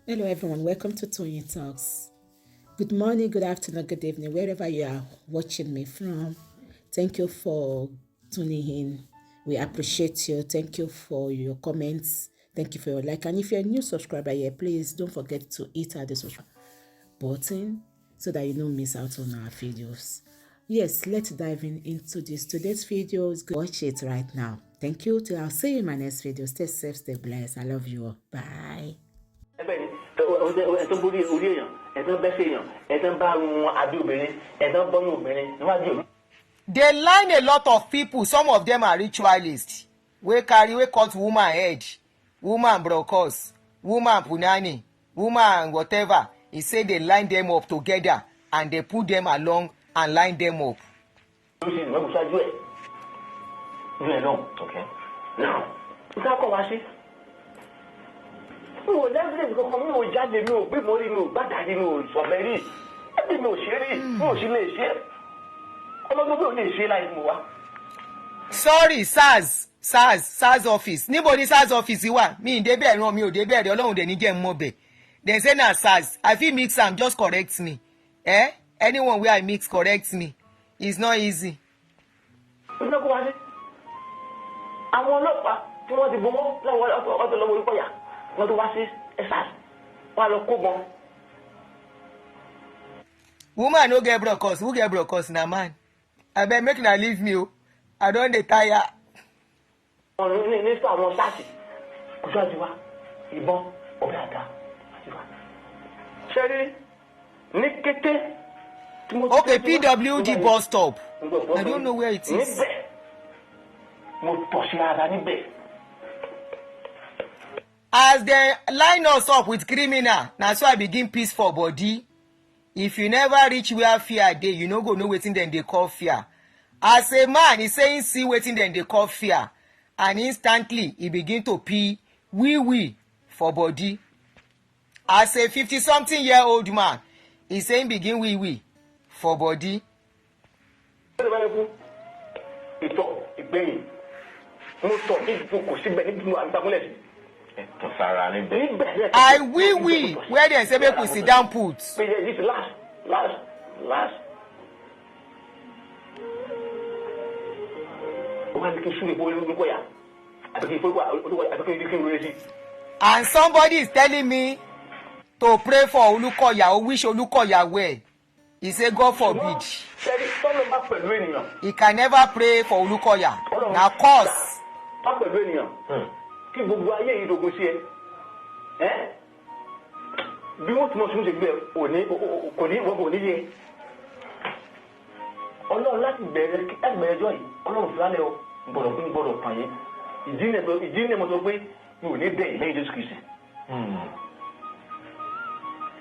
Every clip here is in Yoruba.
Hello everyone, welcome to Tony Talks. Good morning, good afternoon, good evening, wherever you are watching me from. Thank you for tuning in. We appreciate you. Thank you for your comments. Thank you for your like. And if you're a new subscriber here, please don't forget to hit the subscribe button so that you don't miss out on our videos. Yes, let's dive into this. Today's video is good. Watch it right now. Thank you. Till I'll see you in my next video. Stay safe, stay blessed. I love you all. Bye. They line a lot of people. Some of them are ritualists. We cut woman head, woman brokos, woman punani, woman whatever. He said they line them up together and they put them along and line them up. Okay. Now, mo lẹ́gbẹ̀ẹ́ nǹkan kan mi ò jáde mi ò gbé mórí mi ò gbàdáde mi ò sọ̀bẹ̀ rí ẹbí mi ò ṣe rí mi ò sì lè ṣe ọlọ́gbọ́n mi ò lè ṣe láì mo wá. Sorry, SARS office. Níbo ni SARS office wà? Mi ì débẹ̀ ràn mi ò débẹ̀ rẹ̀ Ọlọ́run dẹ̀ ní jẹ́ mọ́ bẹ̀. Dem say na SARS. I fit mix am, just correct me. Anyone wey I mix correct me. It's not easy. Ìjọba kó wá sí. Àwọn ọlọ́pàá tí wọ́n ti bọ́ wọ́n ọ̀tọ̀ lọ́wọ́ orí pọ̀yà. Wọ́n tó wá sí SARS wọ́n á lọ kó wọn. Woman no get brokos. Who get brokos na man? Abeg make una leave me o. I don dey tire. Ní sọ àwọn SARS kò sọ àti wá ìbọn ọ̀bẹ àdá àti wá. Ṣé rí ní kété tí mo ti. Okay, PWD bus stop. I don't know where it is. Níbẹ̀ mo tọ̀ sí ara níbẹ̀. As they line us up with criminal, na so I begin peace for body. If you never reach where fear dey, you no go know wetin dem dey call fear. As a man, he saying see wetin dem dey call fear, and instantly he begin to pee wee for body. As a 50-something-year-old man, he saying begin wee for body. Ìtọ̀ ìgbẹ̀yìn mo tọ̀ níbi kò síbẹ̀ níbi mo àgbàmúlẹ̀ sí. I wee where dem say make we sit down put. This last. And somebody is telling me to pray for Olukoya or wish Olukoya well. He say God forbid. He can never pray for Olukoya. Na curse. Kí gbogbo ayé yìí dogun sí ẹ bí wọ́n ti mọ̀ sínú ṣe gbé kò ní wọ́n kò ní yé Ọlọ́run láti bẹ̀rẹ̀ ẹgbẹ̀rẹ̀ ẹjọ́ yìí Ọlọ́run fúlálẹ̀ o gbọ́dọ̀ pàn yín ìdí ní mo sọ pé mi ò ní bẹ́ẹ̀ lẹ́yìn Jésù Kristi.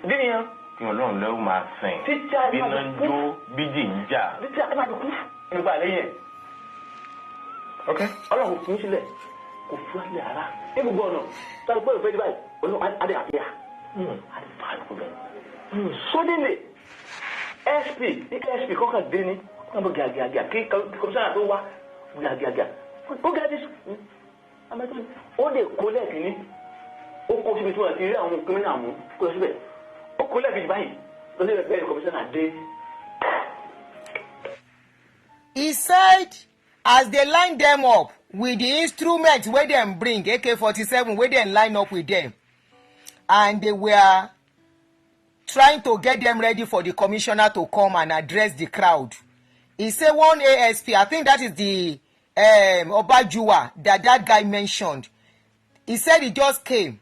Ìdí nìyẹn. Kí Ọlọ́run lẹ́rù máa sìn bí iná ń jó bíjì ń jà. Títí a máa dùkú nípa lẹ́yìn ẹ̀. Ọlọ́run fún sílẹ̀ kò fúlálẹ̀ ara ní gbogbo ọ̀nà sáré pé ìfẹ́ dí báyìí Ọlọ́run adé àfíà adé fàánù kò bẹ̀rẹ̀. Suddenly SP kọ́kàn dé ní wọ́n bọ̀ gàgàgà kí kọmísánà tó wá gàgàgà ó gàdí ó lè kó lẹ́ẹ̀kìní ó kó síbi tí wọ́n ti rí àwọn kìnnìún àmú kó lọ síbẹ̀ ó kó lẹ́ẹ̀kìní báyìí lọ́sẹ̀ rẹ̀ bẹ́ẹ̀ kọmísánà dé. He said as they line them up with the instrument wey dem bring AK-47 wey dem line up with them, and they were trying to get them ready for the commissioner to come and address the crowd. He say one ASP, I think that is the Obajuwa that guy mentioned. He said he just came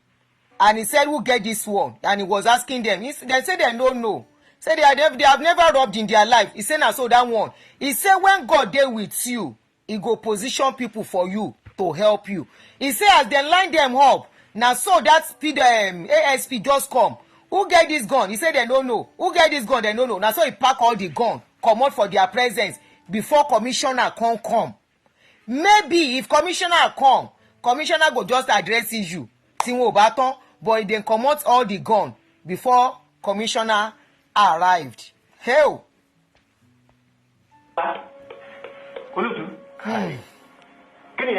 and he said who get this one, and he was asking them. They say they don't know. Say they have never robbed in their life. He said na so that one. He said when God dey with you, he go position people for you to help you. He say as they line them up, na so that ASP just come. Who get this gun? He say they don't know. Who get this gun? They don't know. Na so he pack all the gun, comot for their presence before commissioner come. Maybe if commissioner come, commissioner go just address issue. Tinwo baton, but he then comot all the gun before commissioner arrived. Hell. Kí ni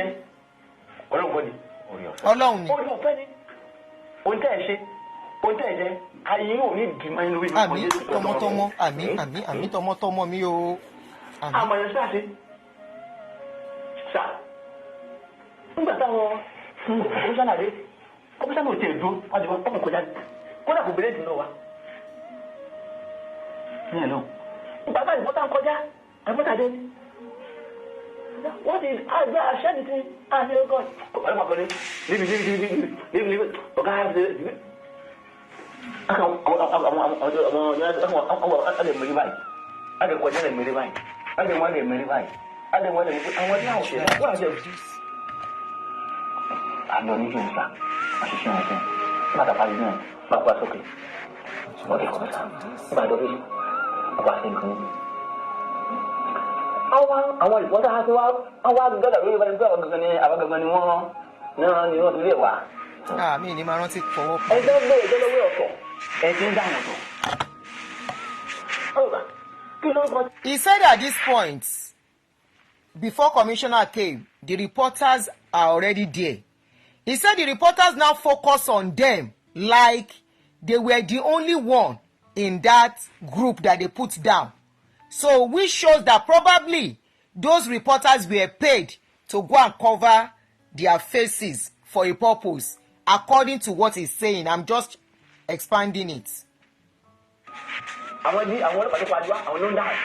Ọlọ́run kọ́ ni. Ọlọ́run ni. Orí ọ̀fẹ́ ni. Ohun tẹ́ ẹ ṣe Point is, ayé ò ní dìmọ̀ inú ìlú. Àmì tọmọtọmọ, àmì tọmọtọmọ mi o. Àmọ̀ yẹn sáà sí. Sà. Nígbà táwọn kọmíṣánná dé, kọmíṣánná ò tiẹ̀ dúró, wọ́n ti wọ́n ọkùnrin kọjá ní. Kódà kò bèrè dùn náà wá. Ní ẹ̀ lọ. Ìgbà táwọn ìbọ́tà ń kọjá, àìbọ́tà dé. What is share the thing? I say, oh God, leave. Okay, àwọn ìfọ́n tá a ti wá gbọ́dọ̀ lórí ìbáraẹni pé àwọn gangan ni wọ́n ti lè wá. Mi ní máa rántí fọwọ́. Ẹjọ́ gbé ẹjọ́ lọ́wọ́ ọ̀tọ̀ ẹ̀jẹ̀ ń dáhùn ọ̀tọ̀. He said at this point, before commissioner came, the reporters are already there. He said the reporters now focus on them like they were the only one in that group that they put down. So which shows that probably those reporters were paid to go and cover their faces for a purpose, according to what he's saying. I'm just expanding it. Àwọn ọlọ́pàá tó pàdé wá àwọn ló ń dáhùn.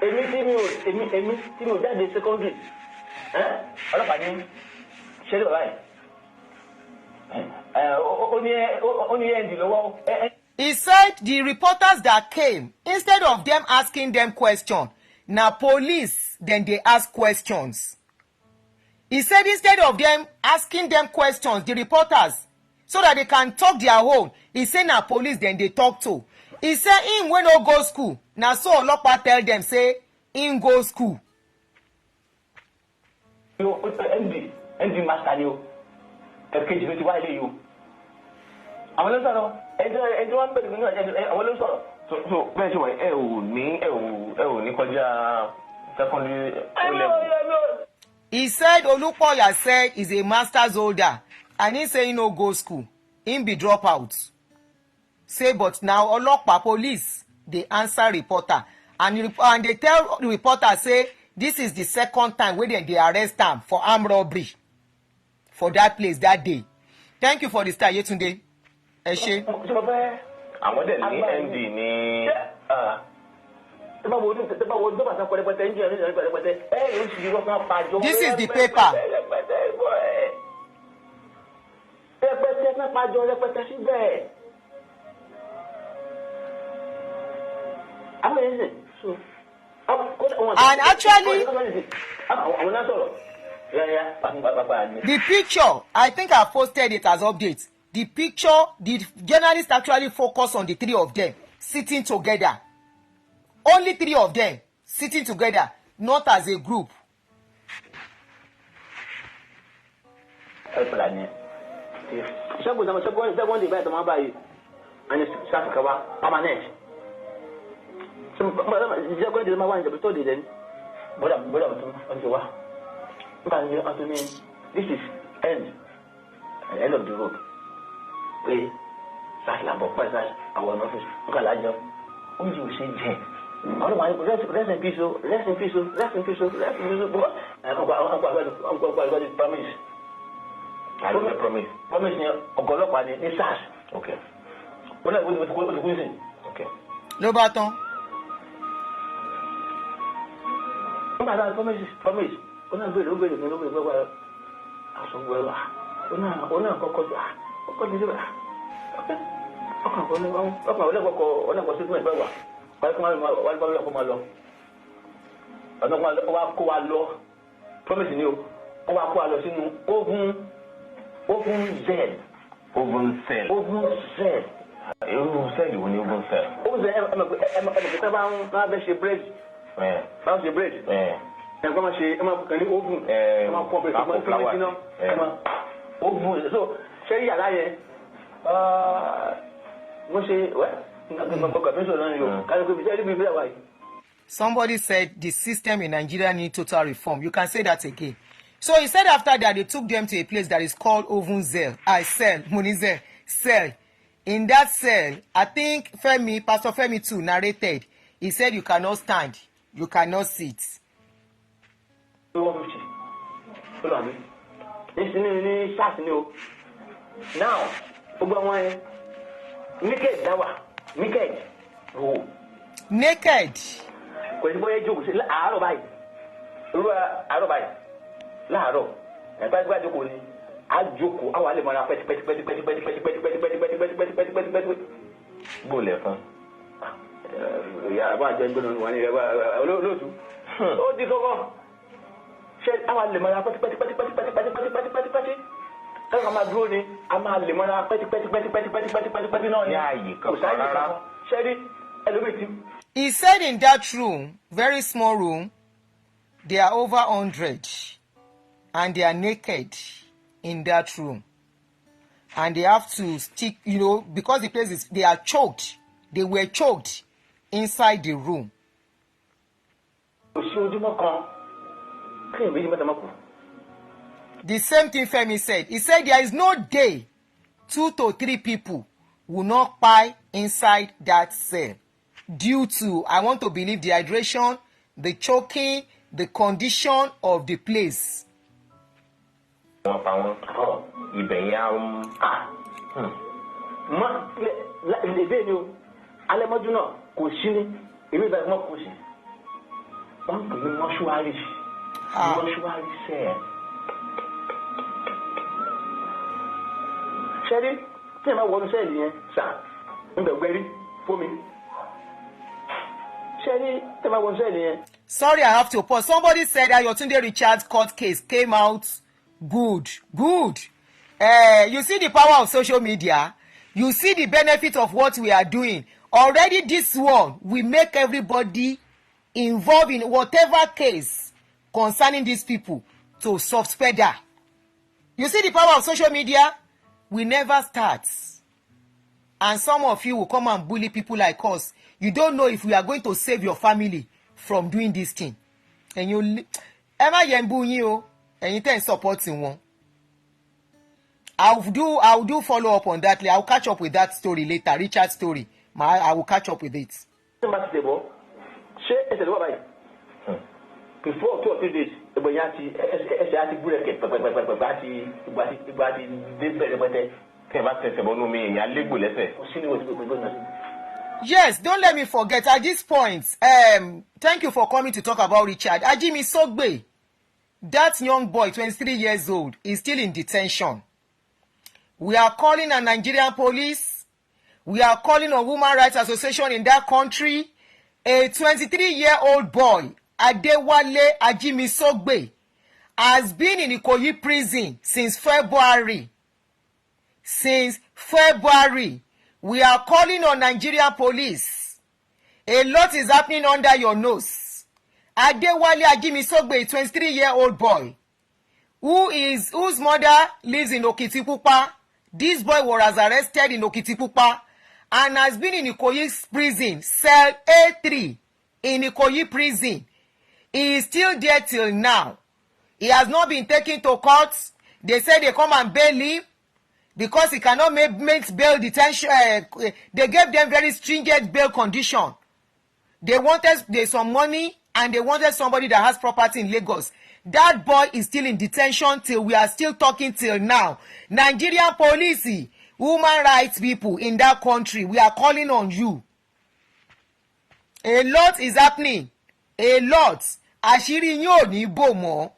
Èmi tí mi ò jáde secondary. Ọlọ́pàá ní ṣẹ́lẹ̀ bàbá yìí. Ó ní ẹ̀ǹdì lọ́wọ́. He said the reporters that came, instead of them asking them questions, now police, then they ask questions. He said instead of them asking them questions, the reporters, so that they can talk their own, he said now police, then they talk to. He said him when no go school. Now so Olopa tell them, say, him go school. MD master ni o. Ẹ̀kejì ló ti wá ilé yìí o. Àwọn ló sọ̀rọ̀ ẹjọ́ wọn bẹ̀rẹ̀ nínú ẹ̀jẹ̀ àwọn ló sọ̀rọ̀. So bẹ́ẹ̀ ṣe wà ẹ ò ní kọjá secondary level. He said Olupoya said he's a master's holder and he say he no go school. Him be drop out. Say but now Olopa police they answer reporter and they tell the reporter say this is the second time wey they arrest am for armed robbery for that place that day. Thank you for the star Yetunde. Ẹ ṣé. Àwọn dẹ̀ ní MD ní. This is the paper. And actually, the picture, I think I posted it as updates. The picture, the journalists actually focus on the three of them sitting together. Only three of them sitting together, not as a group. This is end of the road. Pé sàlàbọ̀ pẹ́ sáà àwọn ọ́fíìsì nǹkan alájọ oúnjẹ ò ṣe jẹ àwọn ọmọ rest in peace o rest in peace o rest in peace o rest in peace o bọ́ ọkọ̀ àgbàdo promise. I don't promise. Promise ni ọ̀gá ọlọ́pàá ní SARS. Okay. Wọ́n náà wọ́n ti kú sí. Okay. Ló bá tán. Wọ́n máa dáa promise ó náà gbèrè gbẹ́gbẹ́ aṣọ gbẹ́rọ ó náà kọ́kọ́ sí ọkọ̀ ní ìjọba ọkọ̀ ọlẹ́kọ̀ọ́ sí fún ẹ̀gbẹ́ wà wáyé kó máa lọ ọ̀nà wa kó wa lọ promise ni o wọ́n wá kó wa lọ sínú oven cell. Irú sẹ́ẹ̀lì wo ni oven cell? Oven cell ẹ̀mọ̀kẹ́tẹ́ bá ń bẹ́ ṣe bread ẹ̀kọ́ máa ṣe ẹ̀mọ̀ kàn ní oven ẹ̀mọ̀ kọ́ bẹ̀rẹ̀ fún fún ìdíná ẹ̀mọ̀ oven so ṣé yàrá yẹn wọ́n ṣe Somebody said the system in Nigeria needs total reform. You can say that again. So he said after that they took them to a place that is called Oven Cell. Cell. in that cell, I think Pastor Femi too narrated. He said you cannot stand, you cannot sit. Now, naked. Oh. Naked. He said in that room, very small room, they are over 100 and they are naked in that room. And they have to stick, because the place is, they are choked. They were choked inside the room. The same thing Femi said. He said there is no day 2 to 3 people will not die inside that cell due to, I want to believe, dehydration, the choking, the condition of the place. Sorry, I have to pause. Somebody said that your Tunde Richards court case came out good. You see the power of social media. You see the benefit of what we are doing. Already this one, we make everybody involved in whatever case concerning these people to soft pedal. You see the power of social media? We never start. And some of you will come and bully people like us. You don't know if we are going to save your family from doing this thing. And you, Emma Yembu, and you can supporting one. I'll do follow up on that. I'll catch up with that story later. Richard's story. I will catch up with it. Before 2 or 3 days, yes, don't let me forget at this point. Thank you for coming to talk about Richard. Ajimi Sogbe, that young boy, 23 years old, is still in detention. We are calling on Nigerian police. We are calling on Women Rights Association in that country. A 23-year-old boy, Adewale Ajimi Sogbe, has been in Ikoyi prison since February. We are calling on Nigerian police. A lot is happening under your nose. Adewale Ajimi Sogbe, a 23-year-old boy, whose mother lives in Okitipupa. This boy was arrested in Okitipupa and has been in Ikoyi prison, cell A3 in Ikoyi prison. He is still there till now. He has not been taken to court. They say they come and bail him because he cannot make bail detention. They gave them very stringent bail condition. They wanted some money and they wanted somebody that has property in Lagos. That boy is still in detention till we are still talking till now. Nigerian police, human rights people in that country, we are calling on you. A lot is happening. A lot. Àṣírí yín ò ní bò mọ́.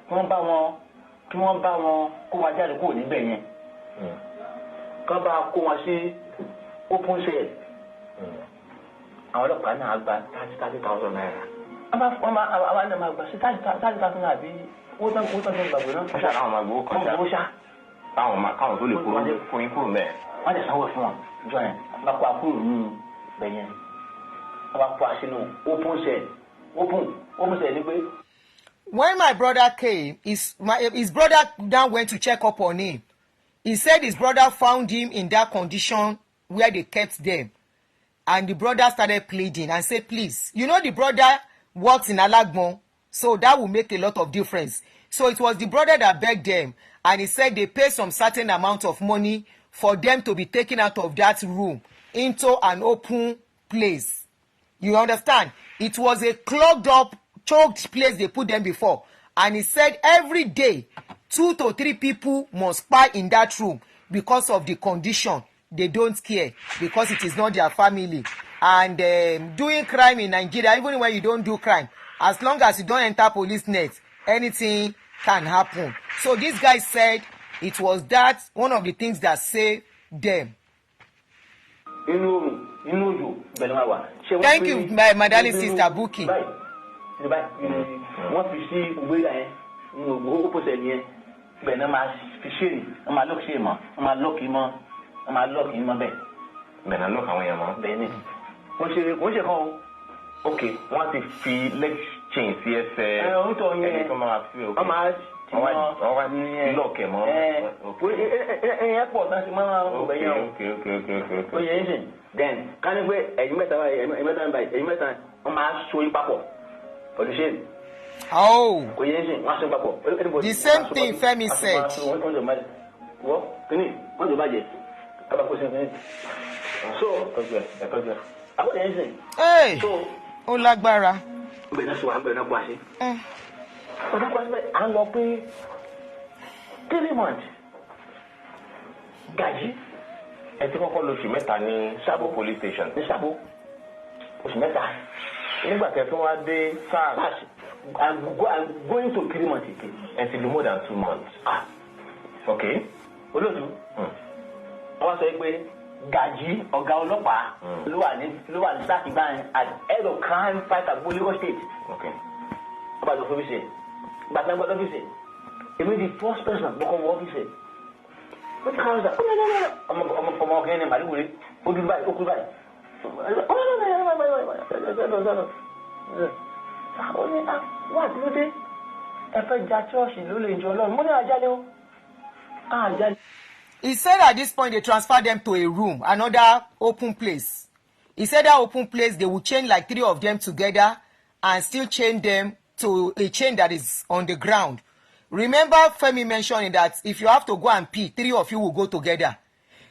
Wọ́n bá wọn kó wa jáde kúrò níbẹ̀ yẹn. Kán bá kó wọn sí open cell. Àwọn ọlọ́pàá náà gba 30,000 naira. Àwọn náà máa gba sí 30,000 naira bí owó tán tó gbàgbé náà. Wọ́n ṣàlàyé àwọn àgbò kọjá. Wọ́n ṣá. Káwọn tó lè kó yín kúrò mẹ́ẹ̀. Wọ́n lè sanwó fún wọn jọ yẹn. Bá kó àkúrò nínú ibẹ̀ yẹn. Our person open said anyway. When my brother came, his brother then went to check up on him. He said his brother found him in that condition where they kept them. And the brother started pleading and said, please, you know the brother works in Alagbon, so that will make a lot of difference. So it was the brother that begged them, and he said they pay some certain amount of money for them to be taken out of that room into an open place. You understand? It was a clogged up, choked place they put them before. And he said every day, 2 to 3 people must spy in that room because of the condition. They don't care because it is not their family. And doing crime in Nigeria, even when you don't do crime, as long as you don't enter police net, anything can happen. So this guy said it was that one of the things that saved them. Thank you, my darling sister Buki. Okay, wọ́n ti fi leg chain sí ẹsẹ̀ ẹni tó máa fi òkè wọ́n wá ní lọ́ọ̀kẹ̀ mọ́. Ẹ̀yìn ẹ̀pọ̀ náà ti máa ń bẹ̀yẹ̀ o. Okay. Ó yẹ ẹ́ sìn. Then ká ní pé ẹ̀yin mẹ́ta wọ́n máa so yín papọ̀ pẹ̀lú ṣéènì. Oh. Ó yẹ ẹ́ sìn, wọ́n á so yín papọ̀. The same thing Femi said. Wọ́n kíní wọ́n tó bàjẹ́ kábàkó sí ẹ̀fẹ́. So ẹ̀kọ́jọ́. àbọ̀ yẹn sìn. Hey. Ó lágbára. Bẹ́ẹ̀ náà sọ wà bẹ́ẹ̀ náà pa sí. Ọ̀dọ́ pa síbẹ̀ à ń lọ pé 3 months Gàjí. Ẹ ti kọ́kọ́ lóṣù mẹ́ta ní Sabo police station. Ní Sabo oṣù mẹ́ta. Nígbà tẹ́ fún wa dé SARS. I'm going to 3 months again. Ẹ ti lò more than 2 months. Okay. Olóòtú. Wọ́n sọ pé Gàjí ọ̀gá ọlọ́pàá ló wà ní sáàkì báyìí as head of crime fight at Lagos State. Okay. Ọba àti òfin gbàtà gbàtà ọ́fíìsì èmi di first person lọ́kọ̀ wọ ọ́fíìsì wọ́n ti káwọn sá ọmọ ọkùnrin ní màdìwúre ó dúró báyìí ó kú báyìí ó ní wà tí ló dé ẹ fẹ́ ja chọ́ọ̀ṣì ló lè jọ Ọlọ́run mo ní àjálẹ ó àjálẹ. He said at this point they transfer them to a room, another open place. He said that open place they will chain like 3 of them together and still chain them to a chain that is on the ground. Remember Femi mentioning that if you have to go and pee, 3 of you will go together.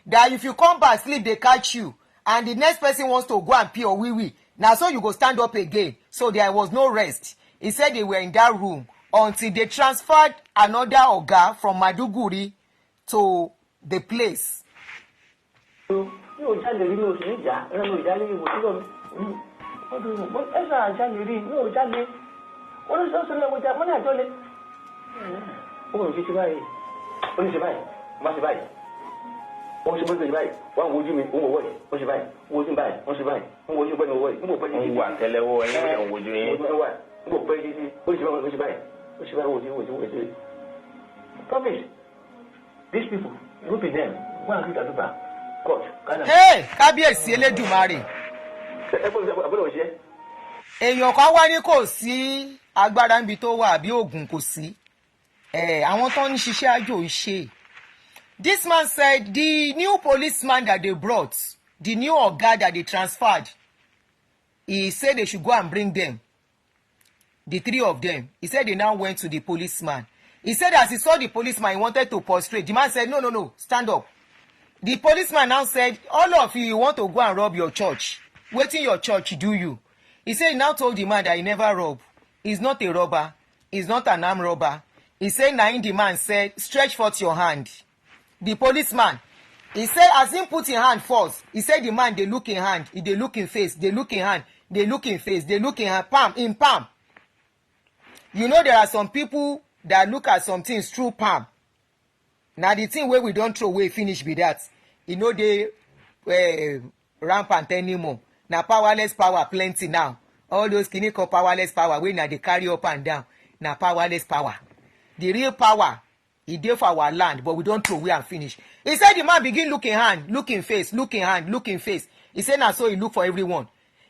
That if you come back, sleep, they catch you. And the next person wants to go and pee or wee. Now so you go stand up again. So there was no rest. He said they were in that room until they transferred another Oga from Maduguri to the place. These people, group in them, go and greet Aduba. God, hey, Kábíyèsí Elédùmarè. Èèyàn kan wá ní kò sí agbára níbi tó wà àbí oògùn kò sí. Àwọn tó ń ṣiṣẹ́ àjò ìṣe. This man said the new policeman that they brought, the new Oga that they transferred, he said they should go and bring them. The 3 of them. He said they now went to the policeman. He said as he saw the policeman, he wanted to prostrate. The man said, no, stand up. The policeman now said, all of you want to go and rob your church. Waiting your church do you. He said he now told the man that he never rob. He's not a robber. He's not an armed robber. He said, now the man said, stretch forth your hand. The policeman, he said, as he put his hand first, he said the man, they look in hand, they look in face, they look in hand, they look in face, they look in hand, palm. You know there are some people that look at some things through palm. Now the thing where we don't throw away finish be that. You know they rampant anymore. Now powerless power plenty now. All those clinical powerless power wey now they carry up and down. Now powerless power. The real power, e dey for our land, but we don't throw away and finish. He said the man begin looking hand, looking face, looking hand, looking face. He said now so he look for everyone.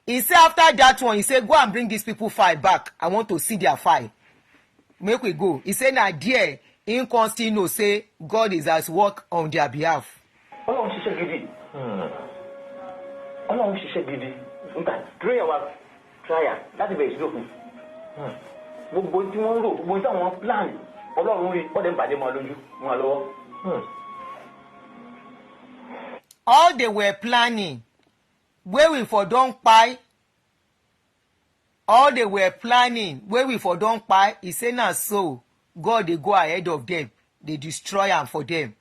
He said after that one, he said, go and bring these people file back. I want to see their file. Make we go. He said, now dear, in constant no say God is at work on their behalf. Ọlọ́run ṣiṣẹ́ gidi. Ọlọ́run ṣiṣẹ́ gidi. Nta prayer wa trial láti bẹ̀rẹ̀ sí lókun. Gbogbo tí wọ́n rò, gbogbo tí àwọn plan, Ọlọ́run rí, ọ̀dẹ̀ ń bàjẹ́ mọ́ lójú, wọn lọ́wọ́. All they were planning, where we for don't buy. All they were planning, where we for don't buy, he say na so. God they go ahead of them, they destroy am for them.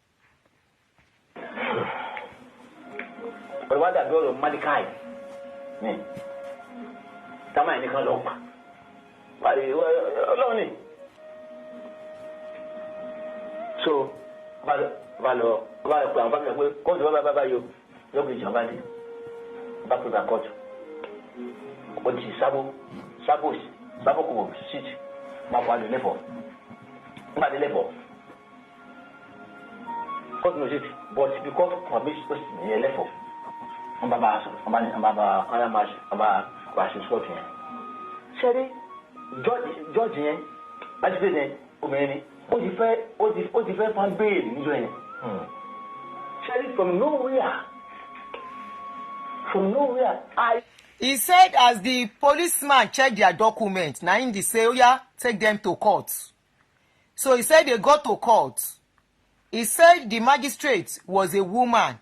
But what that girl of Mordecai? Tama ẹni kan lọ pa. Ọlọ́run ni. So, bá lọ pé àwọn bá mi pé kóòtù bá yóò gbé ìjọba dé. Bá pè bá kóòtù. Ó ti sábò kò síìtì. Máa kó àlè lẹ́fọ̀ọ́. Nígbà tí lẹ́fọ̀ọ́. Kóòtù ló síìtì. But because kọ̀mí ó sì ní lẹ́fọ̀ọ́. Wọ́n bá a sọ̀rọ̀. Wọ́n bá ọ̀rẹ́ máa ṣe. Wọ́n bá wà sí kóòtù yẹn. Ṣẹ́rí George yẹn láti fẹ́ yẹn obìnrin ni. Ó ti fẹ́ fan béèlì níjọ́ yẹn. Ṣẹ́rí from nowhere. He said as the policeman checked their documents, now in the say, oh yeah, take them to court. So he said they got to court. He said the magistrate was a woman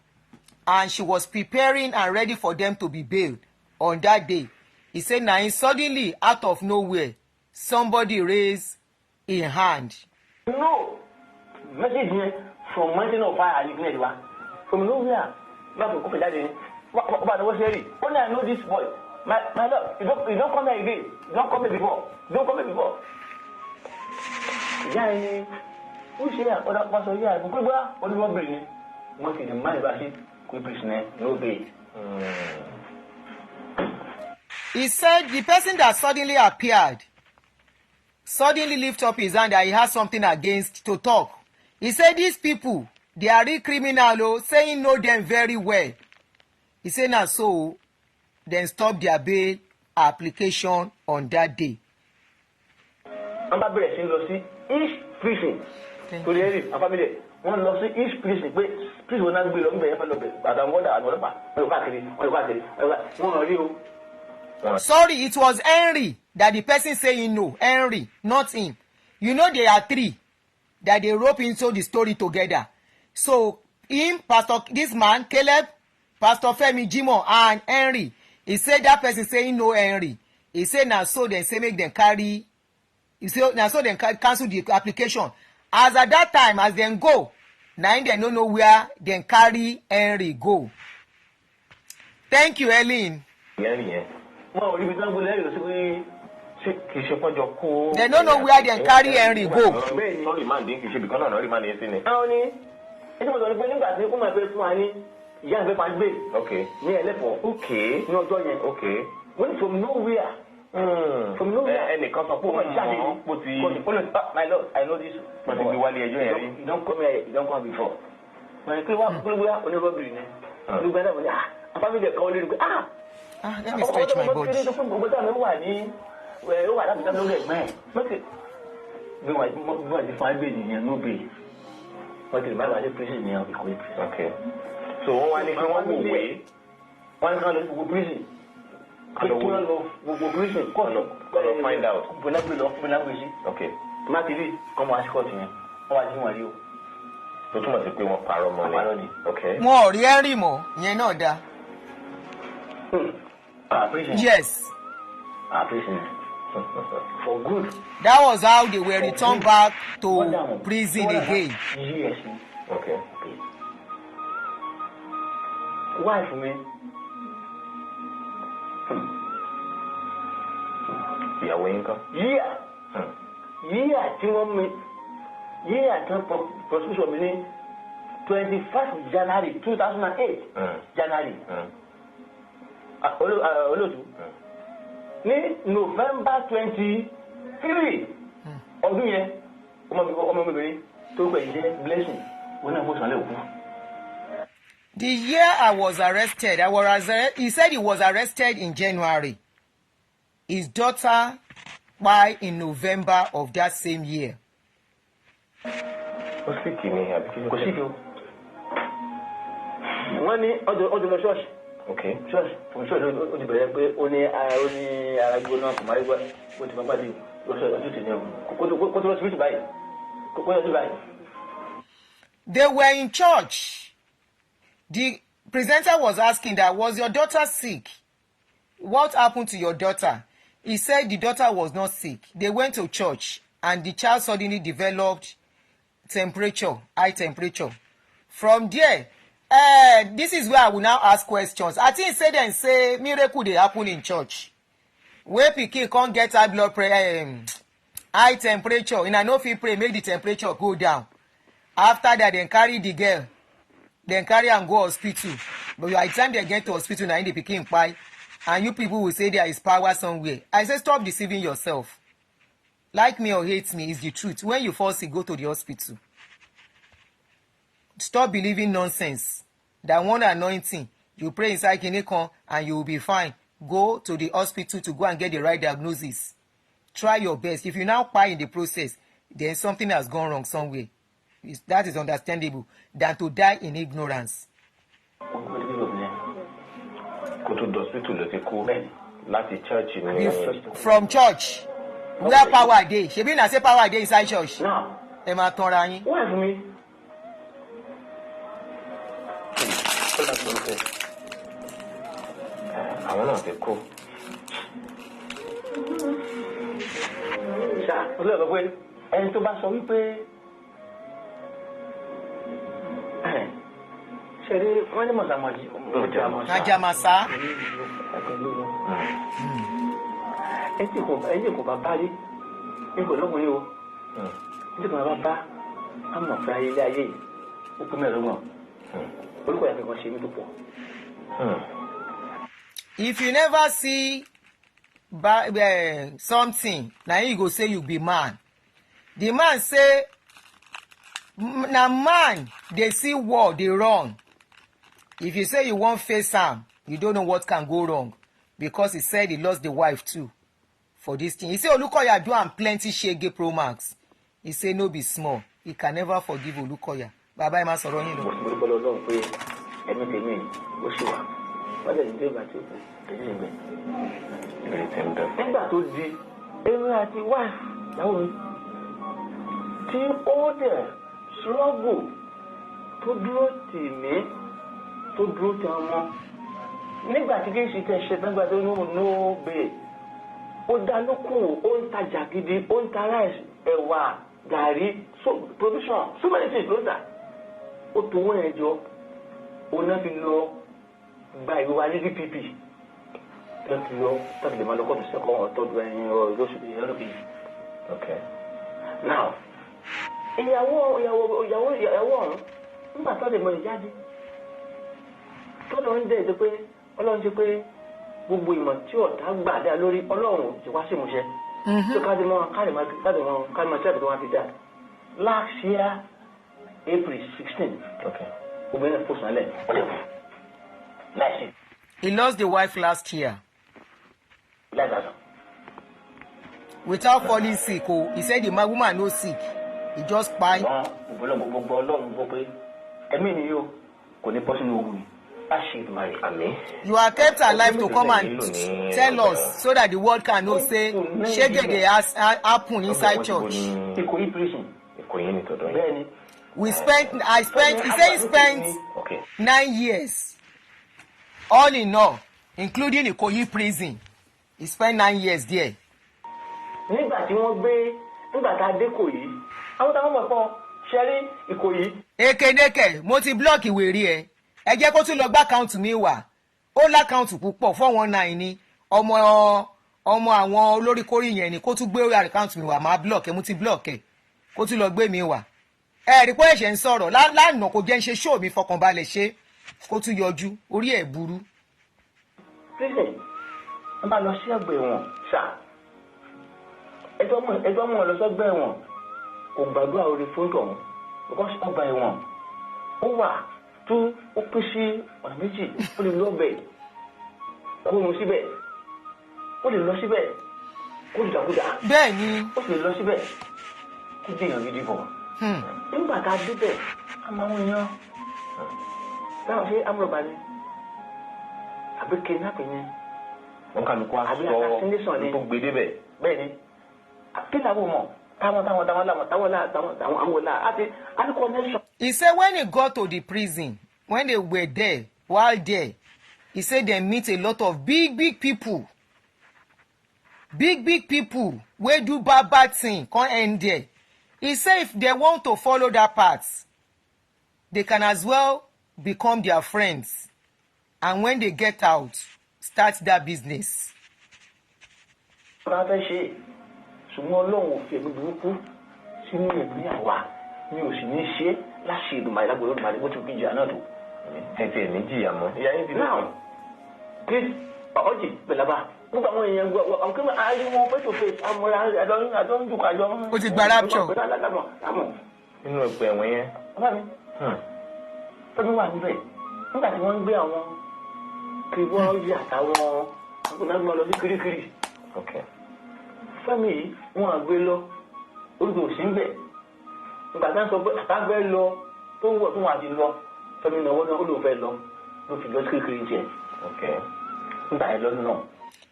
and she was preparing and ready for them to be bailed on that day. He said now suddenly out of nowhere, somebody raised a hand. No, message here from Mountain of Fire, from nowhere. But what's only I know this boy. My love, you don't come here again. You don't come here before. Yeah, who's here? Or that was here. What do you want to bring? What is the man about it? No bail. He said the person that suddenly appeared suddenly lift up his hand that he has something against to talk. He said these people, they are real criminal, saying know them very well. He said now so, then stop their bail application on that day. I'm not very single. See, each prison to the area, a family. One loves each prison. Prison will not be long. But I'm wondering, sorry, it was Henry that the person saying no. Henry, not him. You know there are three that they rope into the story together. So him, Pastor, this man, Caleb, Pastor Femi, Jimo, and Henry. He said that person saying no, Henry. He said now so they say make them carry. He said now so they cancel the application. As at that time, as them go, now they don't know where they carry Henry go. Thank you, Ellen. Yeah. They don't know where they carry Henry go. Sorry, man, didn't you because not man is in it. Okay. Okay. Went from nowhere. From nowhere. And the cost of my lord, I know this. But you don't come here, you don't come before. When you on the robbery, you better family they call you. Let me stretch my body. Okay. So one way. One kind of prison. Find out. Okay. Come on, Scott. You. So too much people want power money. Okay. More, Henry more. You know that. Prison. Yes. Prison. For good. That was how they were returned back to prison again. Yes. Okay. Why for me? Yeah, Winker. Yeah. Prosecution meaning 21st January 2008. January. Ní November 23 ọdún yẹn ọmọbìnrin tó pẹ̀ jẹ́ blessing wọn náà fún ìsànlẹ̀ òkú. The year I was arrested, he said he was arrested in January. His daughter died in November of that same year. Okay. Church, from church, only they were in church. The presenter was asking that, was your daughter sick? What happened to your daughter? He said the daughter was not sick. They went to church and the child suddenly developed high temperature. From there, this is where I will now ask questions. I think say miracle dey happen in church. Where pikin can't get high blood pressure, high temperature, and I know if you pray, make the temperature go down. After that, then carry the girl, then carry and go hospital. But by the time they get to hospital, now the pikin kpai, and you people will say there is power somewhere. I say stop deceiving yourself. Like me or hate me is the truth. When you fall sick, go to the hospital. Stop believing nonsense. That one anointing, you pray inside Kinekon and you will be fine. Go to the hospital to go and get the right diagnosis. Try your best. If you now cry in the process, then something has gone wrong somewhere. That is understandable than to die in ignorance. Go to the hospital, from church. Where power dey? Shebi na say power dey inside church. Now, Emma Tonrayin. why for me? Àwọn náà ti kú. Ṣá, olóògbé sọ pé ẹni tó bá sọ wípé ṣeré wọ́n ní mọ̀sàmọ̀jì. Ajamasa. Ẹ̀yìn kò bá bá rí nígbà lọ́kùnrin o. Nígbà bá bá a mọ̀ fún ayé ilé ayé yìí. Ó kú mẹ́rin mọ̀. Orúkọ yàtọ̀ kan ṣe mí tó pọ̀. If you never see something, now you go say you be man. The man say, na man, they see war, they run. If you say you won't face him, you don't know what can go wrong. Because he said he lost the wife too for this thing. He say Olukoya do am plenty shege pro max. He say no be small. He can never forgive Olukoya. Baba ẹ má sọ̀rọ̀ yín lọ. Mo ti bọ́ lọ́wọ́ pé ẹni tèmi ó ṣì wà. Wọ́n lè ní dé ìgbà tí ó kù tẹ̀lé ìgbẹ́. Nígbà tó di èmi àti wife ìyàwó mi tí ó dẹ̀ struggle tó dúró tì mí tó dúró tì ọmọ. Nígbà tí kì í ṣe tẹ̀ ṣe nígbà tó ní bẹ́ẹ̀ ó dá lókun ó ń tajà gidi ó ń ta rice ẹ̀wà gàrí provision so many things ló dà. Ó tó wọ́n yẹn jọ òun náà fi lọ gba ìwé wa ní DPP lọ ti lọ tàbí lè máa lọ kọ́ tó sẹ́kọ̀ọ́ ọ̀tọ́dún ẹ̀yìn lóṣù bíi ẹ̀rọ bíi. Okay. Now ìyàwó ọ̀hún nígbà tó lè mọ ìjáde tó lọ ń dẹ̀ ẹ́ pé ọlọ́run ṣe pé gbogbo ìmọ̀ tí ọ̀tá gbà dá lórí ọlọ́run ti wá sí ìmúṣẹ. So káàdì máa tẹ́lẹ̀ tó wá fi dá. Last year April 16. Okay. Obìnrin fò sálẹ̀ ọ̀lẹ́kùn. Láìsí. He lost the wife last year. Like that. Without falling sick, he said the woman no sick. He just kpai. Gbogbo ọlọ́run gbọ́ pé ẹ̀mí ni yóò kò ní bọ́ sínú ogun. You are kept alive to come and tell us so that the world can know say shege dey happen inside church. He spent 9 years. All in all, including Ikoyi prison. He spent 9 years there. Nígbà tí wọ́n gbé nígbà tá a dé Ìkòyí, àwọn táwọn mọ̀ pọ̀ ṣẹ́rí Ìkòyí. Ekedeke, mo ti blọ́ọ̀kì wèrè ẹ̀. Ẹ jẹ́ kó tún lọ gbá àkáǹtì mi wà. Ó lákáǹtì púpọ̀ 419 ni. Ọmọ àwọn olóríkórí yẹn ni kó tún gbé orí àkáǹtì mi wà máa blọ́ọ̀kì mo ti blọ́ọ̀kì kó tún lọ gbé mi wà. Ẹ rí pé ẹ̀ṣẹ̀ ń sọ̀rọ̀ lánàá kò jẹ́ ń ṣe ṣóò mi fọkànbalẹ̀ ṣe kó tún yọjú orí ẹ̀ burú. Prison ẹ bá lọ sí ọgbà ẹ̀wọ̀n ṣá ẹjọ́ mú ọ lọ sọ́gbà ẹ̀wọ̀n kò gbàdúrà orí fún tọ̀hún because ọgbà ẹ̀wọ̀n ó wà tó ó pín sí ọ̀nà méjì ó lè lọ bẹ̀ kó mu síbẹ̀ ó lè lọ síbẹ̀ kó dìdàkudà bẹ́ẹ̀ ni ó sì lè lọ síbẹ̀ kó dèèyàn gidi bọ̀. nígbà tá a débẹ̀ a máa ń yan táwọn ṣe amúrọ̀bà ni àbí kidnapping ni wọn kàn ní kó àbí assassination ni tó gbé débẹ̀. bẹ́ẹ̀ ni kí làwọn mọ̀ táwọn àti connection. He said when he got to the prison, when they were there, while there, he said they meet a lot of big people. Big people wey do bad thing come end there. He said if they want to follow that path, they can as well become their friends. And when they get out, start that business. ṣùgbọ́n ọlọ́run ò fi ẹ̀mí burúkú sínú ẹ̀mí àwa mi ò sì ní ṣe láṣẹ ìdùnmọ̀ ìlágbèrè olùmọ̀lẹ́ bó ti fi jìyà náà tó. tètè ní jìyà mọ́. ìyá yín ti náà kí ọjì pẹ̀lábà nígbà àwọn èèyàn gbọ́ àwọn kí wọ́n ayé wọn face to face amúra àjọ ń dùkọ̀ àjọ. ó ti gba rapture. nínú ìpè ẹ̀wọ̀n yẹn. bàbá mi tọ́jú wà níbẹ̀ nígbà tí wọ́n ń gbé àwọn kìrìbọ́ọ̀lì àtàwọn agbónágbọ́n lọ sí kirikiri. Fẹ́mi yìí wọ́n á gbé lọ orúkọ òsì ń bẹ̀ nígbà tí wọ́n sọ pé àtàgbẹ́ lọ tó ń wọ̀ tó wọ́n á ti lọ Fẹ́mi náà wọ́n náà ó lóun fẹ́ lọ ló fi lọ sí kirikiri jẹ nígbà yẹn lọ́dún náà.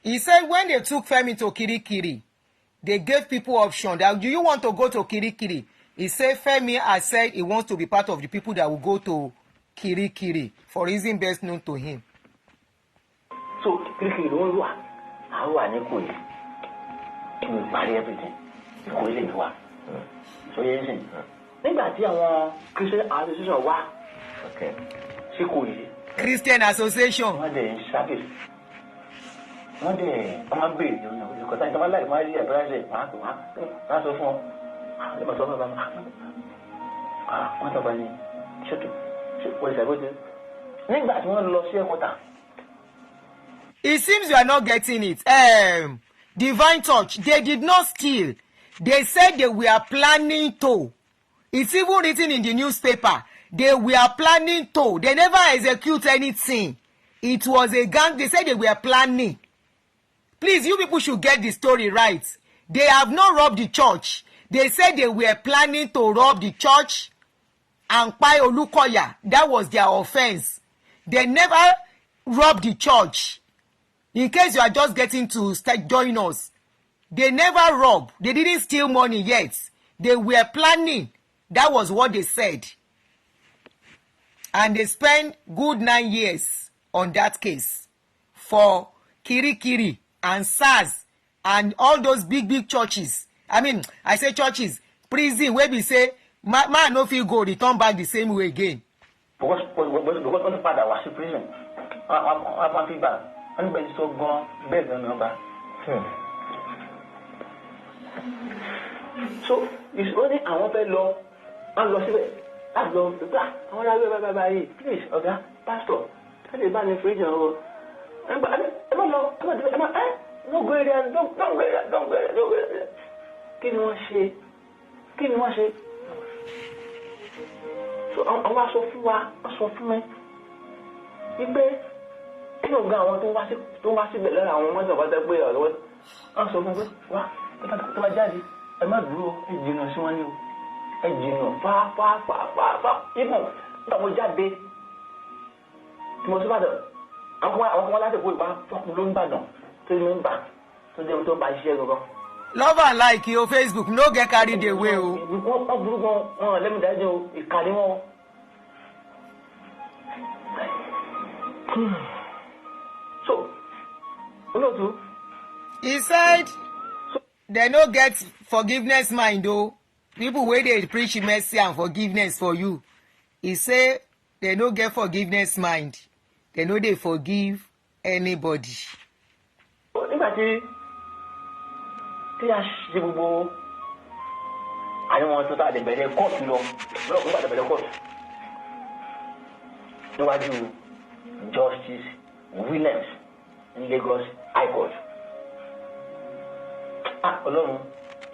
He said when they took Femi to Kirikiri, they gave people option that do you want to go to Kirikiri? He said Femi has said he wants to be part of the people that will go to Kirikiri for reason best known to him. So Kirikiri ló ń wà àwọn wà ní Ìkòyí kí n parí everything Ìkòyí lè mi wà so yẹn sìn nígbà tí àwọn Christian association wá sí Ìkòyí. Christian association. wọ́n dẹ̀ ń ṣàkíyèsí wọ́n dẹ̀ wọ́n máa ń béèrè ní ọ̀nà ìkọ̀tà ìjọba láì máa rí ẹ̀bẹ̀rẹ̀ máa tó wá sọ fún ọ lè máa sọ fún ọ wọ́n tọ́ba ní ṣètò wọ́n ìṣàgbéjì nígbà tí wọ́n lọ sí ẹ̀kọ́tà. It seems you are not getting it. Divine Touch, they did not steal. They said they were planning to. It's even written in the newspaper. They were planning to. They never execute anything. It was a gang. They said they were planning. Please, you people should get the story right. They have not robbed the church. They said they were planning to rob the church and Pai Olukoya. That was their offense. They never robbed the church. In case you are just getting to join us, they never robbed. They didn't steal money yet. They were planning. That was what they said. And they spent good 9 years on that case for Kirikiri and SARS and all those big churches. I mean, I say churches, prison where we say, man no fit go return back the same way again. Because one father was in prison. I feel bad. Anybody so gone bed than number. So it's only I want to law and law civil. I love the black. I want to buy please, okay, pastor. Can you ban the fridge or no go there, don't go there. Kí ni wọ́n ṣe? So àwọn aṣọ fún mi. Ibẹ̀ kí ló ga àwọn tó wá síbẹ̀ lára àwọn ọmọ ìjọba tẹ́ pé ọ̀rọ̀ wọ́n sọ fún pé wá tó bá jáde ẹ má dúró ẹ jìnnà sí wọn ní o ẹ jìnnà fáfáfáfá ibùn nígbà mo jáde tí mo síbàdàn àwọn kan láti kó ìbá fọkùn ló ń bàdàn tó ní ń bà tó dé tó bá iṣẹ́ gangan. Love and like your Facebook no get carried away o. wọ́n burú gan wọn lẹ́mìí dájú o ìkànnì wọn. So, Olóòtú. He said they no get forgiveness mind o. People wey dey preach mercy and forgiveness for you. He say they no get forgiveness mind. They no dey forgive anybody. Nígbà tí a ṣe gbogbo àwọn tó tá a lè bẹ̀rẹ̀ kóòtù lọ nígbà tó bẹ̀rẹ̀ kóòtù níwájú Justice Williams ní Lagos High Court. Ọlọ́run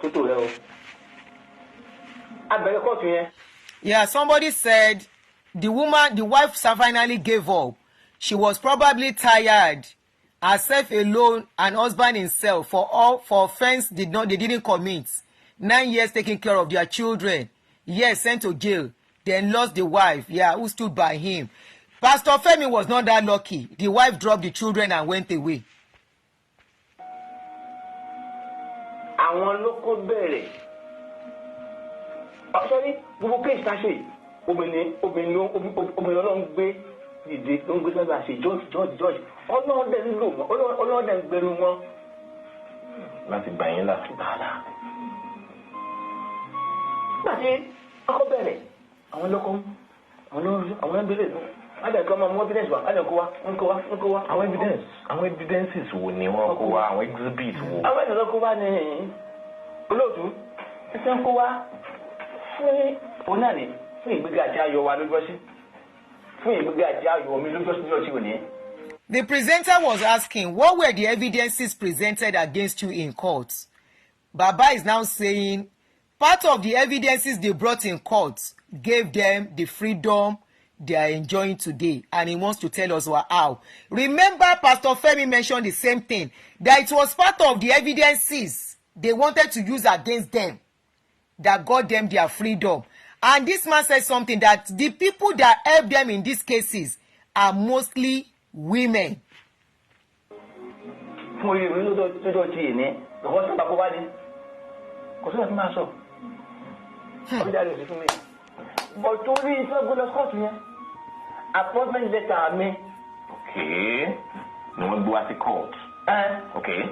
tó tó rẹ o. A bẹ̀rẹ̀ kóòtù yẹn. Yeah, somebody said the wife finally gave up. She was probably tired. Herself alone and husband himself for offense they didn't commit. 9 years taking care of their children. Yes, sent to jail. Then lost the wife. Yeah, who stood by him. Pastor Femi was not that lucky. The wife dropped the children and went away. Àwọn ló kó bẹ̀rẹ̀. Sorry, gbogbo case ta ṣe obìnrin ló ń gbé dìde ló ń gbé sábà ṣe George ọlọ́run dẹ̀ ń lò wọ́n ọlọ́run dẹ̀ ń gbẹnu wọn. Láti gbà yín là. Láti ọkọ bẹ̀rẹ̀ àwọn lọ́kọ́ àwọn ẹgbẹ̀rẹ̀ adẹ̀kọ́ máa mú evidence wá adẹ̀kọ́ wá ń kó wá. Àwọn evidences wo ni wọ́n kó wá àwọn exhibit wo. Àwọn ẹ̀dọ̀ kó wá ní olóòtú ẹsẹ̀ ń kó wá fún onáàlì fún ìgbéga àti ayọ̀ wa lójúọ́sí fún ìgbéga àti ayọ̀ mi lójúọ́sí òní. The presenter was asking, what were the evidences presented against you in court? Baba is now saying, part of the evidences they brought in court gave them the freedom they are enjoying today, and he wants to tell us how. Remember, Pastor Femi mentioned the same thing, that it was part of the evidences they wanted to use against them that got them their freedom. And this man said something, that the people that help them in these cases are mostly women. Fún oye ìwé lójó tí èní lọ́wọ́ sábà kó wá ní kò sóyè fún máa sọ ọdún jáde òsì fún mi bọ̀ torí iṣẹ́ gbọ́dọ̀ kóòtù yẹn appointment letter mi. Okay, ni wọ́n gbé wá sí court. Okay,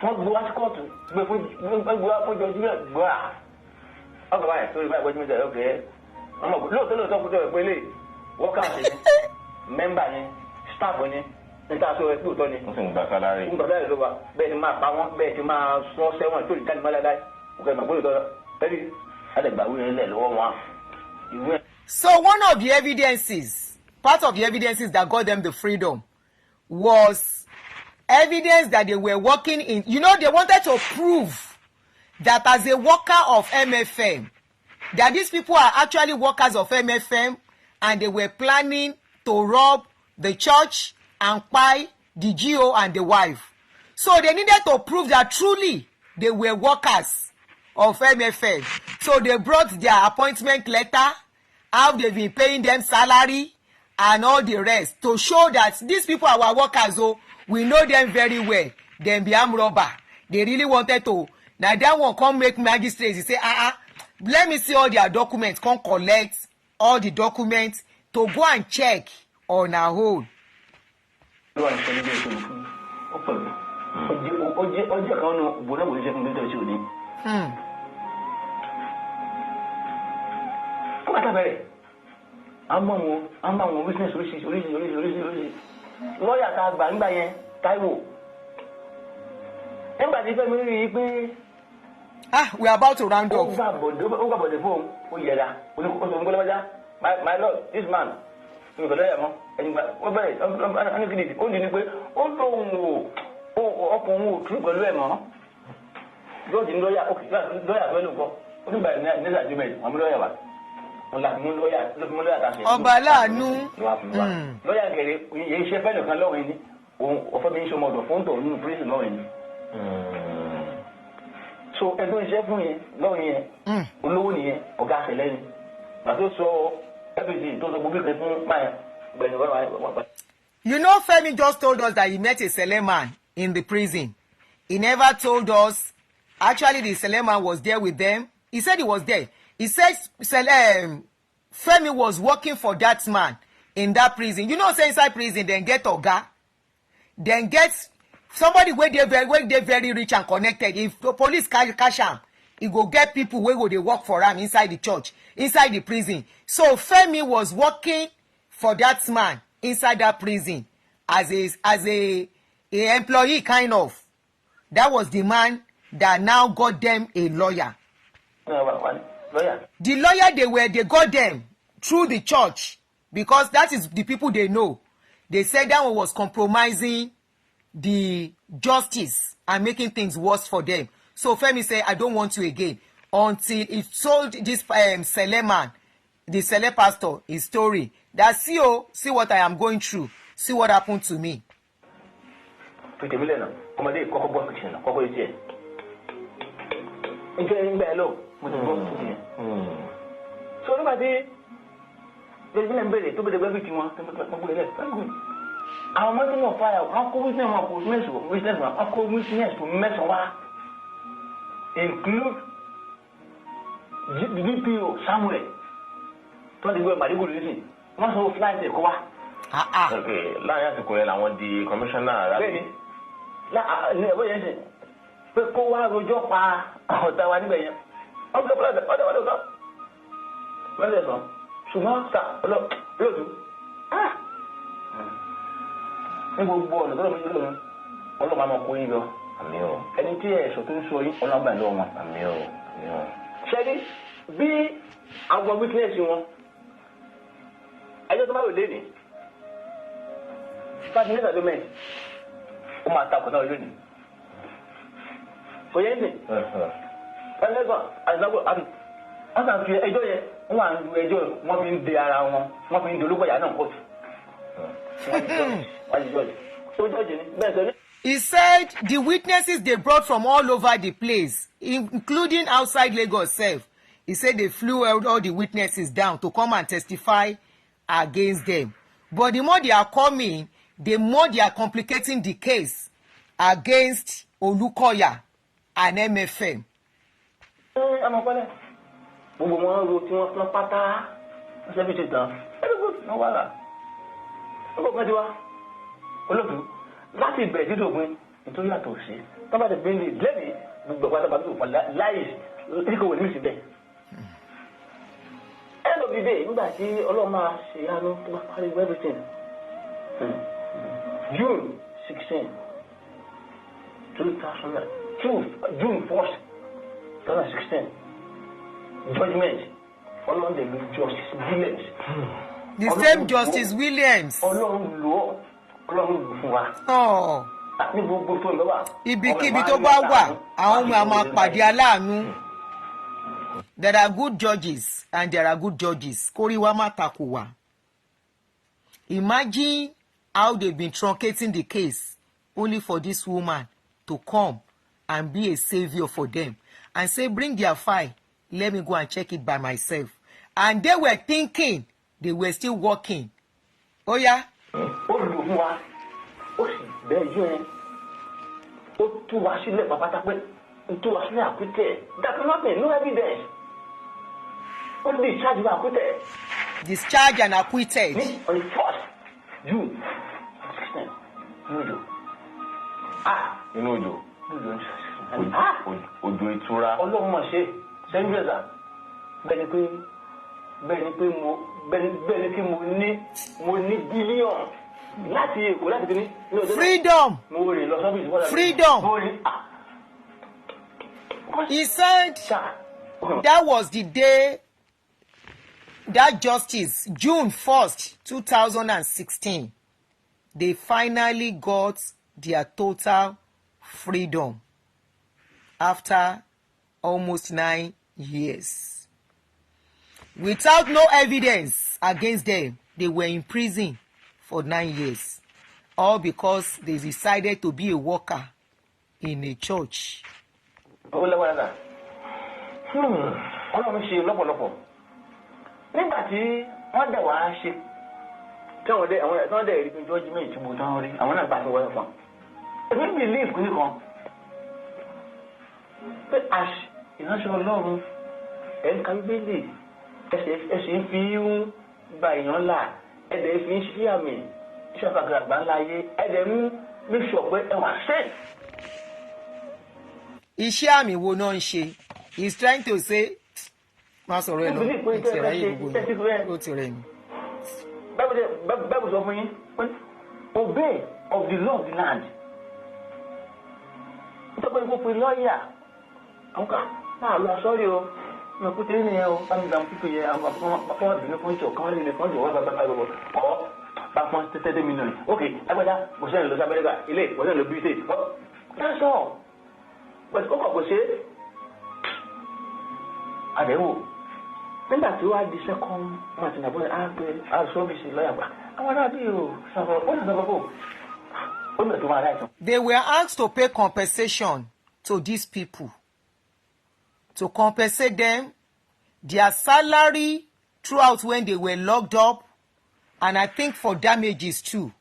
wọ́n gbé wá sí kóòtù gbé fún jọjú rẹ̀ gbọ́ ọgbà báyìí sórí báyìí wọ́n ti mẹ́ta ọ̀kẹ́ ọmọ lóòótọ́ kó tó ẹ̀ pé lè workers ni member ni staff ni níta sọ ẹ lóòótọ́ ni. wọ́n sì ń gba salary. ń gba salary ló wa bẹ́ẹ̀ ni máa pa wọ́n bẹ́ẹ̀ ti máa sọ sẹ́wọ̀n tó lè jáde mọ́lá láì òkè ìmọ̀ pé lóòótọ́ tẹ́lẹ̀ àdàgbàwé yẹn lẹ̀ lọ́wọ́ wọn. So one of the evidences, part of the evidences that got them the freedom was evidence that they were working in, they wanted to prove that as a worker of MFM, that these people are actually workers of MFM, and they were planning to rob the church and buy the GO and the wife. So they needed to prove that truly they were workers of MFM. So they brought their appointment letter, how they've been paying them salary and all the rest, to show that these people are our workers. So we know them very well. Them be armed robber. They really wanted to. Now that one come make magistrates. He say, let me see all their documents. Come collect all the documents to go and check on our own. Business oríṣiríṣi lọ́ọ̀yà tá a gbà nígbà yẹn Táíwò nígbà tí Fẹ́mi rí i pé. We are about to round up. ó gbà bọ̀dẹ̀ fóun ó yẹra onígbọ́lọ́wọ́já my lord this man mi kò lọ́ọ̀yà mọ́ ẹ̀yìn gbà ó bẹ̀rẹ̀ ọ́nìkìdì ó dì ní pé ó lóun ọkùnrin ò tún pẹ̀lú ẹ̀ mọ́ yóò di lọ́ọ̀yà tó ẹ̀ lò pọ̀ ó ní báyìí ní nàìjíríà wọn mú lọ́ọ̀yà wá. Ọba láàánú. lọ́yà gẹ̀rẹ́ yìí ṣe fẹ́ nìkan lọ́wọ́ ẹni ọ̀fẹ́ mi ń ṣe ọmọdọ̀ fún tòun nínú prison lọ́wọ́ ẹni. So ẹgbẹ́ iṣẹ́ fún yẹn lọ́wọ́ yẹn olówó nìyẹn ọ̀gá àṣẹlẹ́ ni àti ó sọ everything tó sọ gbogbo ìpè fún máa gbẹ̀yìn wọ́n. Femi just told us that he met a Sele man in the prison. He never told us actually the Sele man was there with them. He said he was there. He said Femi was working for that man in that prison. Say inside prison, then get oga, then get somebody where they very rich and connected. If the police catch him, he go get people where go they work for him inside the church, inside the prison. So Femi was working for that man inside that prison as a employee kind of. That was the man that now got them a lawyer. The lawyer they got them through the church, because that is the people they know. They said that one was compromising the justice and making things worse for them. So Femi said, I don't want you again, until he told this Sele man the celeb pastor his story that see what I am going through, see what happened to me. So nígbà tí ìdílé ń bèrè tó bèrè wẹ́bí tiwọn gbogbo ilẹ̀ àwọn ọmọ tí wọ́n fara wọn kó witness wọn kó witness wọn kó witness tó mẹ́sàn-án wá include DPO Samuel tó ń di gbé màdìgún lóṣì wọ́n sọ flight ẹ̀kọ́ wá. láàrin àsìkò yẹn làwọn di commissioner rà. bẹ́ẹ̀ni ní ẹ̀bọ́ yẹn sìn pé kó wá rojọ́ pa ọ̀tá wa níbẹ̀ yẹn ọ̀dọ̀ sọ ṣùgbọ́n ta olóòtú ní gbogbo ọ̀nà tó lọ́mọ yìí lónìí ọlọ́mọ àmọ́ kó yín lọ ẹni tí ẹ̀ṣọ́ tó ń sọ yín ọlọ́mọ àlọ́ wọn. ṣẹ́ni bí àwọn witness wọn ẹjọ́ tó bá wò lé ní fásitì nígbà tó mẹ́rin ó máa takò náà lónìí kò yẹn sìn ẹlẹ́gbọ̀n àdìsàgbò àbí wọ́n kàn fi ẹjọ́ yẹn wọ́n wà ń lu ẹjọ́ wọ́n fi ń de ara wọn wọ́n fi ń de olóògbé yàrá náà kóòtù. He said the witnesses they brought from all over the place, including outside Lagos itself. He said they flew all the witnesses down to come and testify against them. But the more they are coming, the more they are complicating the case against Olukoya and MFM. Gbogbo wọn ro tí wọ́n fún pátá ṣe fi ṣe tán wọ́n wà lá ọgbọ́n kan ti wá olóòtú láti ìbẹ̀rẹ̀ dídò ògbìn nítorí àtọ̀ sí tọ́ba ti gbìn ní lẹ́bi gbogbo àpáta bàbá tó fà láyé ìdíkò wò ní ìsìn bẹ́ẹ̀. end of the day nígbà tí ọlọ́run máa ṣe àánú tó bá parí everything June 16 June 1st 2016 judgment ọlọ́run dẹ̀ lu Justice Williams. The same Justice Williams. ọlọ́run lò fún wa. ní gbogbo tó ń lọ wà. ibikíbi tó bá wà àwọn ọmọ àmọ́ pàdé aláàánú. There are good judges and there are good judges. Kóríwá má takò wá. Imagine how they've been truncating the case only for this woman to come and be a savior for them and say bring their file. Let me go and check it by myself. And they were thinking they were still working. Oh yeah? Ó lù fún wa, ó sì bẹ́ẹ̀ yọ ẹ́, ó tú wa sílẹ̀ pàpàtà pé ó tú wa sílẹ̀ àkútẹ̀. That's nothing, no evidence. Ó lè discharge wa àkútẹ̀. Discharged and acquitted. On the 1st June 16 nínú òjò. Òjò ìtura. Ọlọ́run mọ̀ ṣe sẹ́ńgbẹ̀sà bẹ́ẹ̀ ni pé mo ní bílíọ̀nù láti Èkó láti fi ní. Freedom. Mo rìn lọ sọ́bìsì wọ́n. Freedom. He said that was the day that justice, June 1st, 2016, they finally got their total freedom after almost 9 years. Without no evidence against them, they were in prison for 9 years. All because they decided to be a worker in a church. Ọlọ́run ṣe lọ́pọ̀lọpọ̀. Nígbà tí wọ́n dẹ̀ wá ṣe tí wọ́n dẹ̀ rí pé judgment tí mo tán rí àwọn náà gbà tó wọ́n fún. Èmi believe kí nìkan pé ìránṣẹ́ Ọlọ́run ẹ̀ka Bíbélì ẹ̀sìn fi ń gba èèyàn là ẹ̀dẹ̀ fi ń ṣí àmì iṣẹ́ àgbàgbà ńlá ayé ẹ̀dẹ̀ ń make sure pé ẹ wà safe. Iṣẹ́ àmì wo náà ń ṣe? He's trying to say má sọ̀rọ̀ ẹ̀ lọ ìtìrẹ̀ ayé gbogbo yìí ó ti rẹ̀ mí. Bible sọ fún yín pé obey of the law of the land. Nítorí pé gbogbo lọ́ọ̀yà àwọn kan máa lọ sọ́rí o ní ọkùnrin tí nìyẹn o bá mi gbà pípé yẹ àwọn akọ́wà bìnrin fún ìjọ kan lè fún ìjọ wá bàbá ọ̀ bá fún 30 million. Ok, agbada kò sẹ́yìn lọ sí Amẹ́ríkà ilé kò sẹ́yìn lọ bí state. That's all. But ó kọ̀ kò ṣe àdéhùn nígbà tí wàá di second month nàbọ àṣọbìsì lọ́yà gbà àwọn aráàlú yìí ò sọ̀rọ̀ ó sì sọ̀rọ̀ kó ó lè tó máa láìsàn. They were asked to pay compensation to these people, to compensate them their salary throughout when they were locked up, and I think for damages too.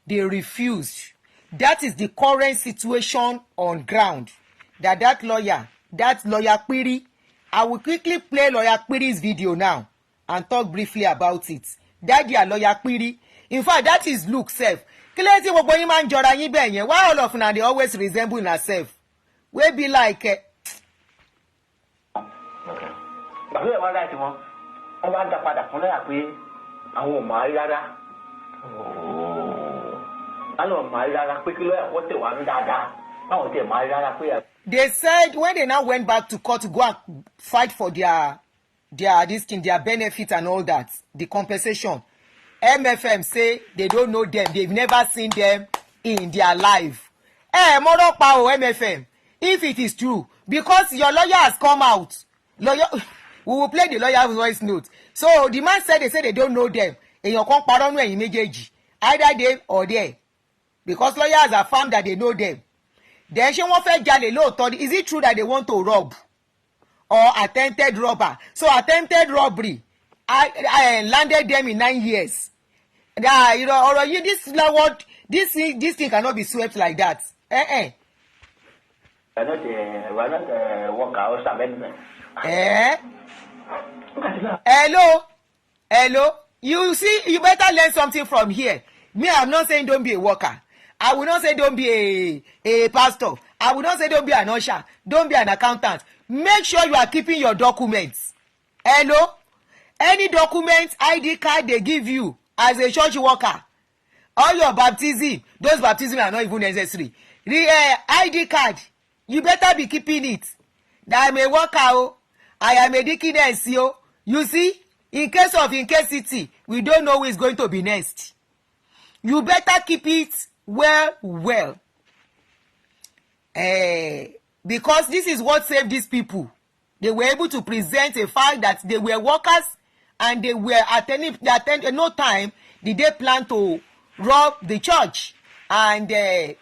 They refused. That is the current situation on ground. That lawyer Pírì, I will quickly play lawyer Píri's video now and talk briefly about it. That their lawyer Pírì, in fact, that is look self. Kílẹ̀ tí gbogbo yín máa ń jọra yín bẹ́ẹ̀ yẹn, why all of una dey always resemble una self? We be like. Bàbá ẹ̀ wá láti wọn wá dá padà fún lọ́yà pé àwọn ò máa rí rárá. Àwọn ò máa rí rárá pé kí lọ́yà wọ́n tẹ̀ wá ní dáadáa. Báwọn tẹ̀ máa rí rárá pé. They said when they now went back to court to go and fight for their benefit and all that, the compensation, MFM say they don't know them, they've never seen them in their life. Moro pa o MFM, if it is true, because your lawyer has come out, we will play the lawyer's voice note. So the man said they don't know them. Èèyàn kan parọ́ nínú ẹ̀yin méjèèjì, either they or they, because lawyers have found that they know them. Then ṣé wọ́n fẹ́ jalè lóòótọ́? Is it true that they want to rob or attempted robber? So attempted robbery, I landed them in 9 years. Ọ̀rọ̀ yìí, this thing cannot be swept like that. We're not worker or something. Hello. You see, you better learn something from here. Me, I'm not saying don't be a worker. I will not say don't be a pastor. I will not say don't be an usher. Don't be an accountant. Make sure you are keeping your documents. Hello? Any document, ID card they give you as a church worker, all your baptism, those baptisms are not even necessary. The ID card, you better be keeping it. That I'm a worker, I am a deaconess. You see, in case city, we don't know who is going to be next. You better keep it well. Because this is what saved these people. They were able to present a fact that they were workers and they were attending. No time did they plan to rob the church. And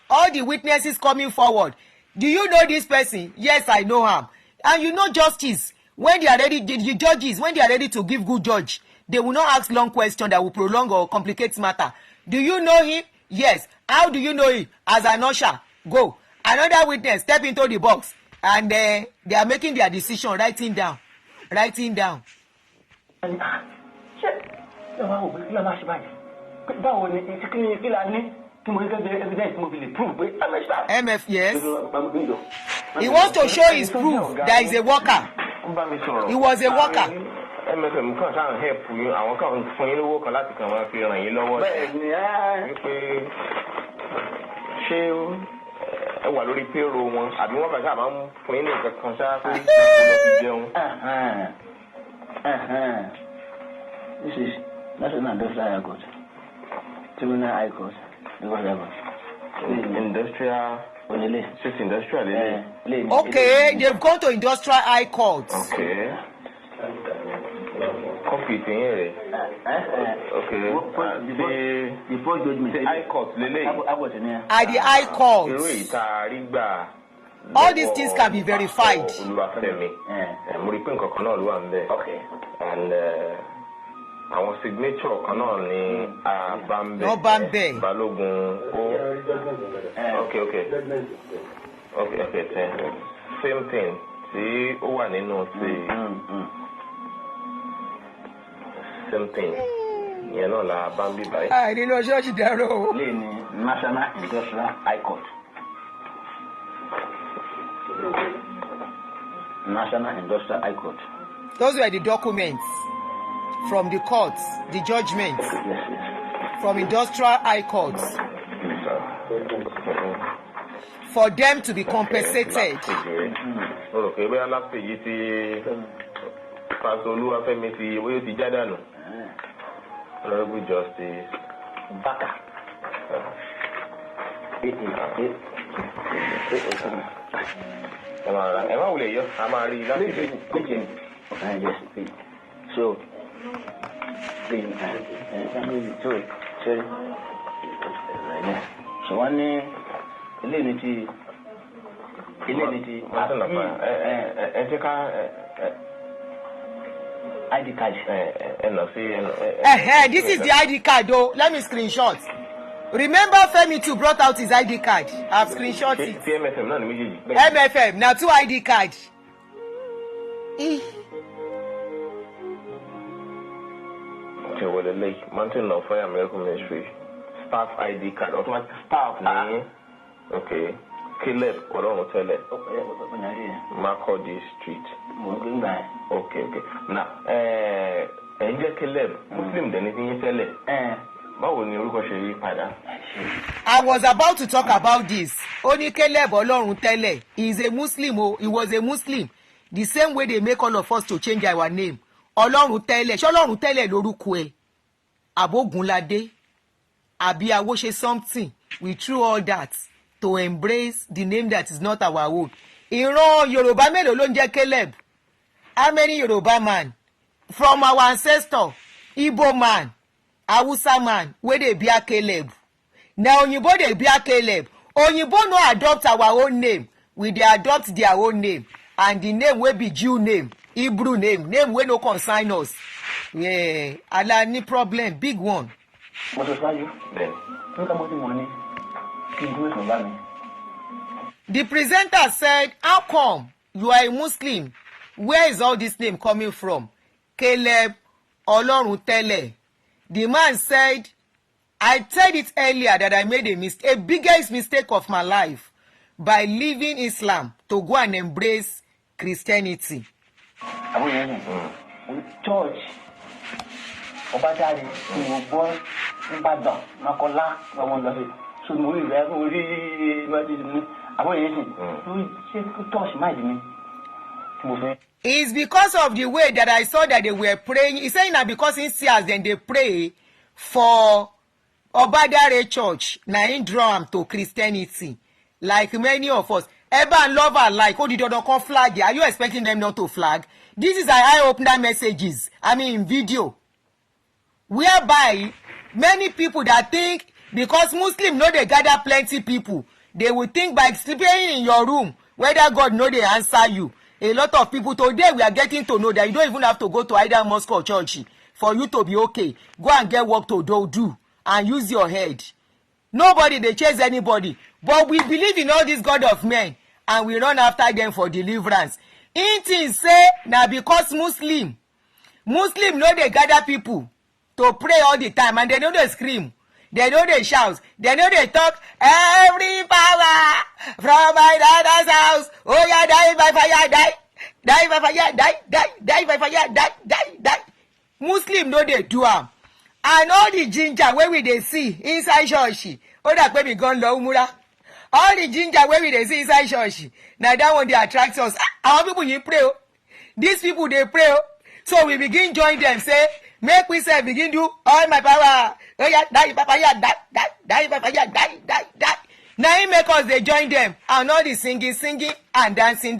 all the witnesses coming forward. Do you know this person? Yes, I know him. And you know justice. When they are ready, the judges, when they are ready to give good judge, they will not ask long questions that will prolong or complicate matter. Do you know him? Yes. How do you know him? As an usher, go. Another witness, step into the box. And they are making their decision, writing down. MF, yes. He wants to show his proof that he's a worker. He was a worker. MFM kan ṣáà ń help yín, àwọn kan ń fún yín lówó kan láti kàn máa fi ràn yín lọ́wọ́. Wípé ṣé ẹ wà lórí payroll wọn àbí wọ́n bàjẹ́ àmọ́ ń fún yín ní nǹkan kan ṣáà pé kí ló fi jẹun. This is National Industrial High Court, Criminal High Court, Industrial. It's industrial, okay, they've gone to Industrial High Court. Okay. Copy thing. Okay. The first judgment. High Court, At the High Court. All these things can be verified. Okay. And our signature kan náà ni Bambe. Balógun okay. Same thing. Tí ó wà nínú ti same thing. Yẹn náà la Bambi báyìí. Nínú ṣọ́ọ̀ṣì dárò. Ilé ni National Industrial High Court. National Industrial High Court. Those were the documents from the courts, the judgments. Yes. From Industrial High Courts. For them to be compensated. Okay, we are last page. Pastor Oluwafemi ti wo ti jadanu. Honorable Justice Baka. Ẹ máa wulẹ̀ yọ, a máa rí láti Yes, please. So, so one ilé ID card. This is the ID card though. Let me screenshot. Remember Femi too brought out his ID card. I've screenshot it. MFM. Now 2 ID cards. Okay, well, the Lake Mountain of Fire Miracle Ministry staff ID card. Automatic staff name. Okay. Caleb, what on hotel? Macaulay Street. Okay. Now, Angel Caleb, Muslim, anything you tell it? I was about to talk about this. Only Caleb Olorun tele. He is a Muslim. Oh, he was a Muslim. The same way they make all of us to change our name. Olorun tele. Olorun tele lórúkọ ẹ̀. Abogunlade. Àbí Awose something. We threw all that to embrace the name that is not our own. Ìran Yorùbá mélòó ló ń jẹ́ Caleb? How many Yoruba man from our ancestor? Igbo man, Hausa man, wey dey bear Caleb. Na Oyinbo dey bear Caleb. Oyinbo no adopt our own name. We dey adopt their own name. And the name wey be Jew name, Hebrew name wey no concern us. Yeah, ala ni problem, big one. What was you? Then, look about the money. The presenter said, how come you are a Muslim? Where is all this name coming from? Caleb Olorun tele. The man said, I said it earlier that I made a biggest mistake of my life by leaving Islam to go and embrace Christianity. Church, Obadari, born in Badon, Makola, so it's because of the way that I saw that they were praying. He's saying that because in Sears then they pray for Obadare Church, na in draw am to Christianity, like many of us. Eba and Lover like, oh, the don't come flag. Are you expecting them not to flag? This is an eye-opener messages. I mean, video. Whereby many people that think because Muslim know they gather plenty people, they will think by sleeping in your room whether God know they answer you. A lot of people today we are getting to know that you don't even have to go to either mosque or church for you to be okay. Go and get work to do and use your head. Nobody they chase anybody, but we believe in all this God of men and we run after them for deliverance. In things say now because Muslim know they gather people to pray all the time and they know they scream. They know they shout. They know they talk. Every power from my dad's house. Oh yeah, die by fire, die. Die by fire, die, die, die by fire, die, die, die. Muslim know they do am. And all the ginger where we they see inside church. Oh that baby gone low mura. All the ginger where we they see inside church. Now that one they attract us. Our people you pray. These people they pray. So we begin join them. Say, make we say begin do all my power. Oh yeah, die, papa, yeah, die, papa, yeah, die. Now he make us they join them and all the singing and dancing.